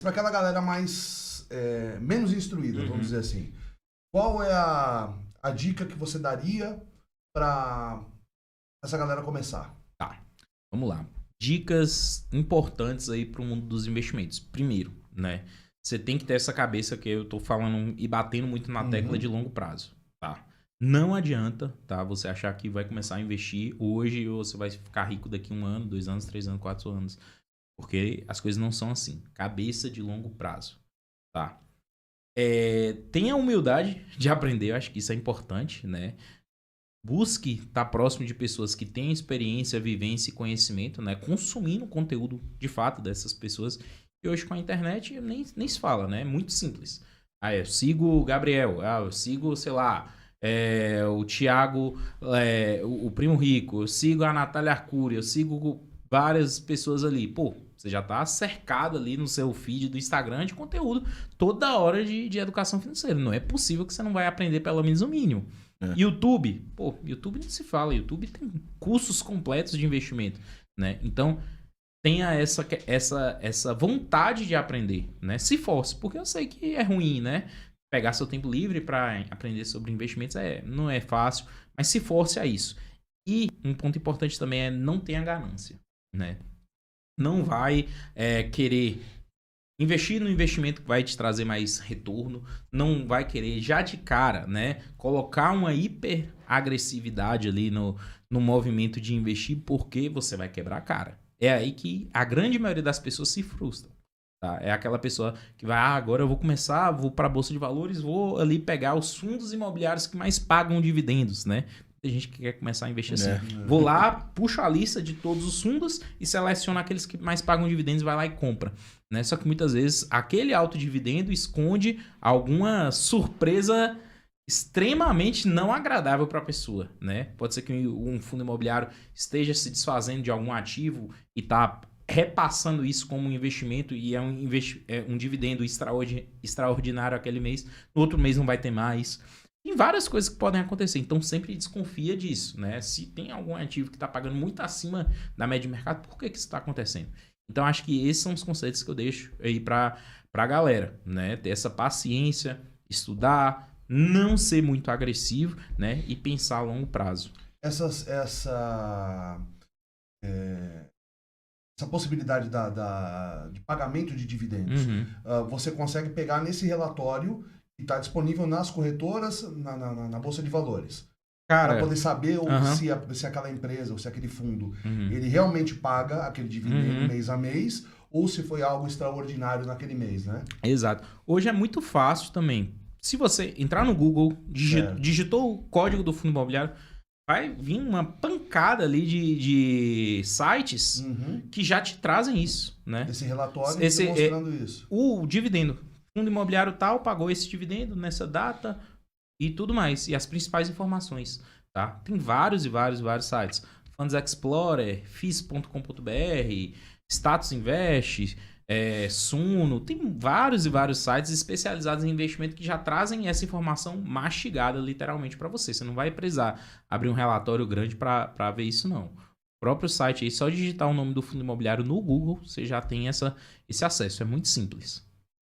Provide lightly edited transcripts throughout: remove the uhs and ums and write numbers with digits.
Para aquela galera mais menos instruída, vamos dizer assim, qual é a dica que você daria para essa galera começar? Tá, vamos lá. Dicas importantes aí para o mundo dos investimentos. Primeiro, né? Você tem que ter essa cabeça que eu tô falando e batendo muito na tecla de longo prazo, tá? Não adianta, tá? Você achar que vai começar a investir hoje ou você vai ficar rico daqui 1 ano, 2 anos, 3 anos, 4 anos. Porque as coisas não são assim. Cabeça de longo prazo, tá? Tenha a humildade de aprender, eu acho que isso é importante, né? Busque estar próximo de pessoas que têm experiência, vivência e conhecimento, né? Consumindo conteúdo de fato dessas pessoas. E hoje com a internet nem se fala, né? É muito simples. Eu sigo o Gabriel, eu sigo, sei lá, o Thiago, o Primo Rico, eu sigo a Natália Arcuri, eu sigo várias pessoas ali. Pô, você já tá cercado ali no seu feed do Instagram de conteúdo toda hora de educação financeira. Não é possível que você não vai aprender pelo menos o mínimo. YouTube, YouTube não se fala. YouTube tem cursos completos de investimento, né? Então, tenha essa vontade de aprender, né? Se force, porque eu sei que é ruim, né? Pegar seu tempo livre para aprender sobre investimentos não é fácil, mas se force a isso. E um ponto importante também é não tenha ganância, né? Não vai querer investir no investimento que vai te trazer mais retorno, não vai querer já de cara, né, colocar uma hiperagressividade ali no movimento de investir porque você vai quebrar a cara. É aí que a grande maioria das pessoas se frustra. Tá? É aquela pessoa que vai, agora eu vou começar, vou para a Bolsa de Valores, vou ali pegar os fundos imobiliários que mais pagam dividendos, né? Tem gente que quer começar a investir assim. Vou lá, puxo a lista de todos os fundos e seleciono aqueles que mais pagam dividendos, vai lá e compra. Né? Só que muitas vezes aquele alto dividendo esconde alguma surpresa extremamente não agradável para a pessoa. Né? Pode ser que um fundo imobiliário esteja se desfazendo de algum ativo e está repassando isso como um investimento e é um dividendo extraordinário aquele mês. No outro mês não vai ter mais. Tem várias coisas que podem acontecer, então sempre desconfia disso, né? Se tem algum ativo que está pagando muito acima da média de mercado, por que isso está acontecendo? Então acho que esses são os conceitos que eu deixo aí para a galera, né? Ter essa paciência, estudar, não ser muito agressivo, né? E pensar a longo prazo. Essa possibilidade de pagamento de dividendos, você consegue pegar nesse relatório que está disponível nas corretoras, na Bolsa de Valores. Para poder saber se aquela empresa ou se aquele fundo ele realmente paga aquele dividendo mês a mês ou se foi algo extraordinário naquele mês, né? Exato. Hoje é muito fácil também. Se você entrar no Google, digitou o código do fundo imobiliário, vai vir uma pancada ali de sites que já te trazem isso, né? Esse relatório mostrando isso. O dividendo. Fundo imobiliário tal pagou esse dividendo nessa data e tudo mais. E as principais informações, tá? Tem vários sites. Funds Explorer, FIS.com.br, Status Invest, Suno. Tem vários sites especializados em investimento que já trazem essa informação mastigada literalmente para você. Você não vai precisar abrir um relatório grande para ver isso, não. O próprio site aí, só digitar o nome do fundo imobiliário no Google, você já tem esse acesso. É muito simples.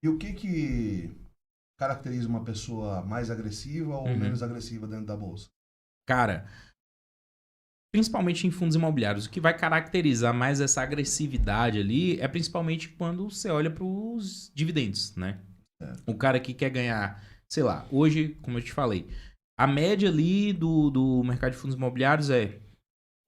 E o que caracteriza uma pessoa mais agressiva ou menos agressiva dentro da bolsa? Cara, principalmente em fundos imobiliários, o que vai caracterizar mais essa agressividade ali é principalmente quando você olha para os dividendos, né? O cara que quer ganhar, sei lá, hoje, como eu te falei, a média ali do mercado de fundos imobiliários é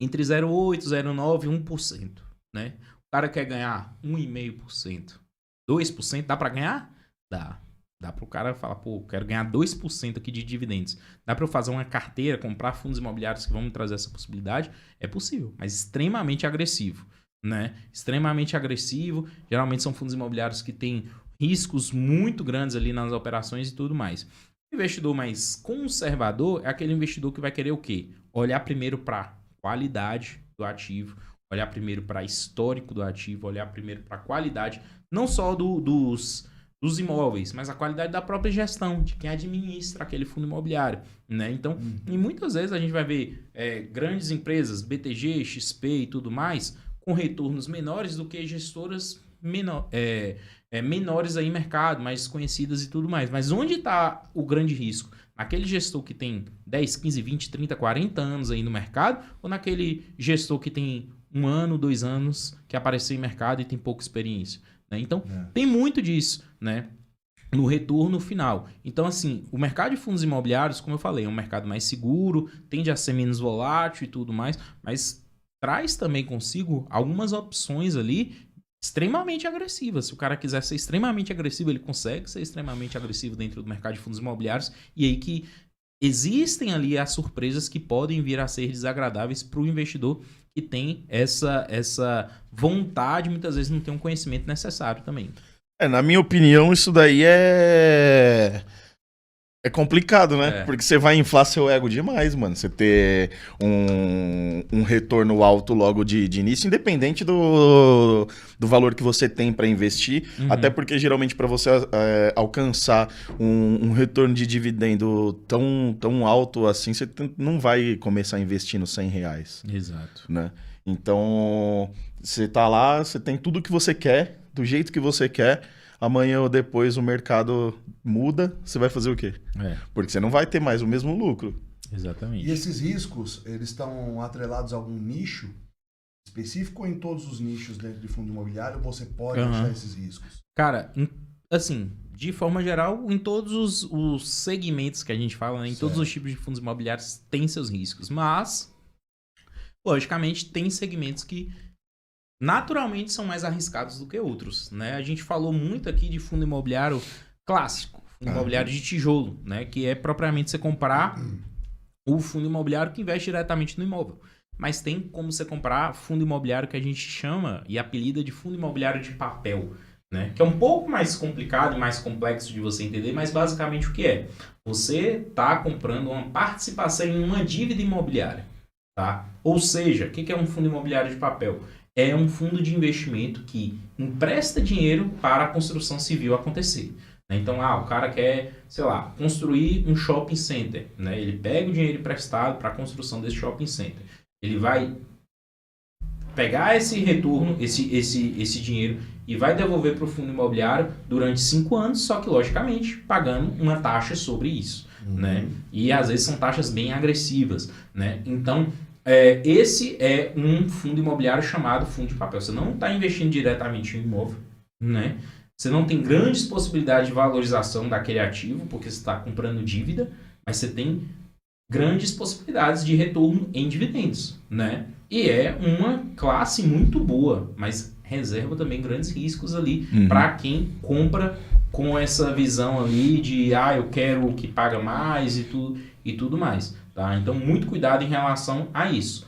entre 0,8%, 0,9%, 1%, né? O cara quer ganhar 1,5%. 2%, dá para ganhar? Dá. Dá para o cara falar, pô, quero ganhar 2% aqui de dividendos. Dá para eu fazer uma carteira, comprar fundos imobiliários que vão me trazer essa possibilidade? É possível, mas extremamente agressivo, né? Extremamente agressivo. Geralmente são fundos imobiliários que têm riscos muito grandes ali nas operações e tudo mais. O investidor mais conservador é aquele investidor que vai querer o quê? Olhar primeiro para qualidade do ativo, olhar primeiro para histórico do ativo, olhar primeiro para a qualidade, não só dos imóveis, mas a qualidade da própria gestão, de quem administra aquele fundo imobiliário, né? Então, e muitas vezes a gente vai ver grandes empresas, BTG, XP e tudo mais, com retornos menores do que gestoras menores aí em mercado, mais desconhecidas e tudo mais. Mas onde está o grande risco? Naquele gestor que tem 10, 15, 20, 30, 40 anos aí no mercado, ou naquele gestor que tem 1 ano, 2 anos, que apareceu em mercado e tem pouca experiência, né? Então, tem muito disso, né? No retorno final. Então, assim, o mercado de fundos imobiliários, como eu falei, é um mercado mais seguro, tende a ser menos volátil e tudo mais, mas traz também consigo algumas opções ali extremamente agressivas. Se o cara quiser ser extremamente agressivo, ele consegue ser extremamente agressivo dentro do mercado de fundos imobiliários, e aí que existem ali as surpresas que podem vir a ser desagradáveis para o investidor que tem essa vontade, muitas vezes não tem um conhecimento necessário também. Na minha opinião, isso daí é complicado, né? Porque você vai inflar seu ego demais, mano. Você ter um retorno alto logo de início, independente do valor que você tem para investir. Até porque, geralmente, para você alcançar um retorno de dividendo tão alto assim, você não vai começar investindo R$100. Exato. Né? Então, você tá lá, você tem tudo que você quer, do jeito que você quer. Amanhã ou depois o mercado muda, você vai fazer o quê? Porque você não vai ter mais o mesmo lucro. Exatamente. E esses riscos, eles estão atrelados a algum nicho específico ou em todos os nichos dentro de fundo imobiliário você pode achar esses riscos? Cara, assim, de forma geral, em todos os segmentos que a gente fala, né, em todos os tipos de fundos imobiliários tem seus riscos, mas, logicamente, tem segmentos que naturalmente são mais arriscados do que outros, né? A gente falou muito aqui de fundo imobiliário clássico, fundo imobiliário de tijolo, né? Que é propriamente você comprar o fundo imobiliário que investe diretamente no imóvel. Mas tem como você comprar fundo imobiliário que a gente chama e apelida de fundo imobiliário de papel, né? Que é um pouco mais complicado e mais complexo de você entender, mas basicamente o que é? Você está comprando uma participação em uma dívida imobiliária, tá? Ou seja, o que é um fundo imobiliário de papel? É um fundo de investimento que empresta dinheiro para a construção civil acontecer. Então, o cara quer, sei lá, construir um shopping center, né? Ele pega o dinheiro emprestado para a construção desse shopping center. Ele vai pegar esse retorno, esse dinheiro, e vai devolver para o fundo imobiliário durante 5 anos, só que, logicamente, pagando uma taxa sobre isso, né? E, às vezes, são taxas bem agressivas, né? Então, esse é um fundo imobiliário chamado fundo de papel. Você não está investindo diretamente em imóvel, né? Você não tem grandes possibilidades de valorização daquele ativo, porque você está comprando dívida, mas você tem grandes possibilidades de retorno em dividendos, né? E é uma classe muito boa, mas reserva também grandes riscos ali para quem compra com essa visão ali de eu quero o que paga mais e tudo mais. Tá? Então, muito cuidado em relação a isso,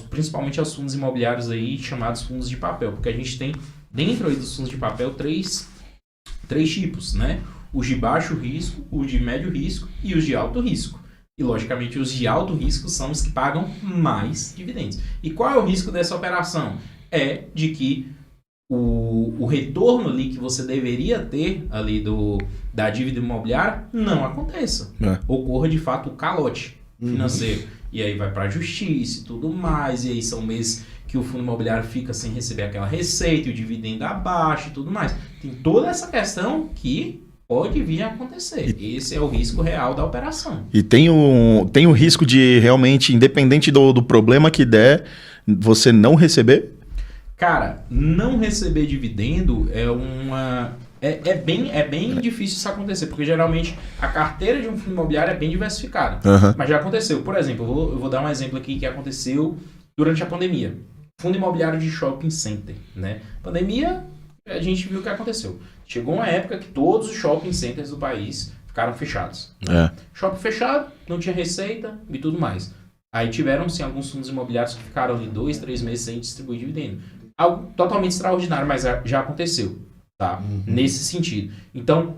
principalmente aos fundos imobiliários aí chamados fundos de papel, porque a gente tem dentro aí dos fundos de papel três tipos, né? Os de baixo risco, os de médio risco e os de alto risco. E, logicamente, os de alto risco são os que pagam mais dividendos. E qual é o risco dessa operação? É de que o retorno ali que você deveria ter ali da dívida imobiliária não aconteça. Ocorra, de fato, o calote financeiro. E aí vai para a justiça e tudo mais. E aí são meses que o fundo imobiliário fica sem receber aquela receita, e o dividendo abaixo e tudo mais. Tem toda essa questão que pode vir a acontecer. Esse é o risco real da operação. E tem o risco de realmente, independente do problema que der, você não receber? Cara, não receber dividendo é bem difícil isso acontecer, porque geralmente a carteira de um fundo imobiliário é bem diversificada. Mas já aconteceu. Por exemplo, eu vou dar um exemplo aqui que aconteceu durante a pandemia. Fundo imobiliário de shopping center, né? Pandemia, a gente viu o que aconteceu. Chegou uma época que todos os shopping centers do país ficaram fechados. Shopping fechado, não tinha receita e tudo mais. Aí tiveram, sim, alguns fundos imobiliários que ficaram ali 2, 3 meses sem distribuir dividendo. Algo totalmente extraordinário, mas já aconteceu, tá? Nesse sentido. Então,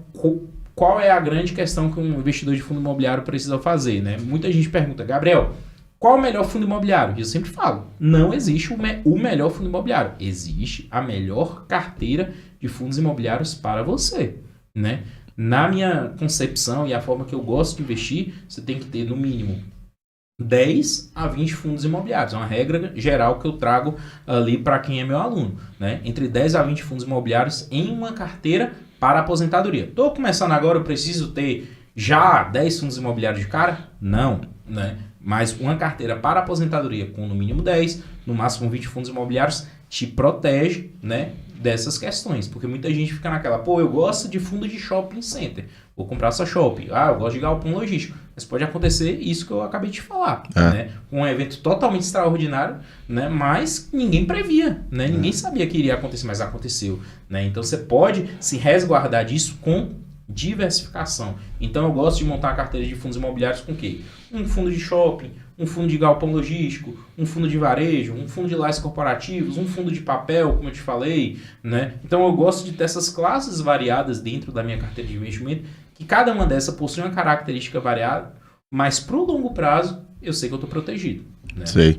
qual é a grande questão que um investidor de fundo imobiliário precisa fazer, né? Muita gente pergunta, Gabriel, qual é o melhor fundo imobiliário? E eu sempre falo, não existe o melhor fundo imobiliário. Existe a melhor carteira de fundos imobiliários para você, né? Na minha concepção e a forma que eu gosto de investir, você tem que ter, no mínimo, 10 a 20 fundos imobiliários. É uma regra geral que eu trago ali para quem é meu aluno, né? Entre 10 a 20 fundos imobiliários em uma carteira para aposentadoria. Estou começando agora, eu preciso ter já 10 fundos imobiliários de cara? Não, né? Mas uma carteira para aposentadoria com no mínimo 10, no máximo 20 fundos imobiliários, te protege, né, dessas questões. Porque muita gente fica naquela, pô, eu gosto de fundo de shopping center, vou comprar só shopping. Ah, eu gosto de galpão logístico. Mas pode acontecer isso que eu acabei de falar, né? Um evento totalmente extraordinário, né? Mas ninguém previa, né? Ninguém sabia que iria acontecer, mas aconteceu, né? Então você pode se resguardar disso com diversificação. Então eu gosto de montar uma carteira de fundos imobiliários com o quê? Um fundo de shopping, um fundo de galpão logístico, um fundo de varejo, um fundo de lajes corporativos, um fundo de papel, como eu te falei, né? Então eu gosto de ter essas classes variadas dentro da minha carteira de investimento, que cada uma dessas possui uma característica variada, mas para o longo prazo eu sei que eu estou protegido, né? Sei.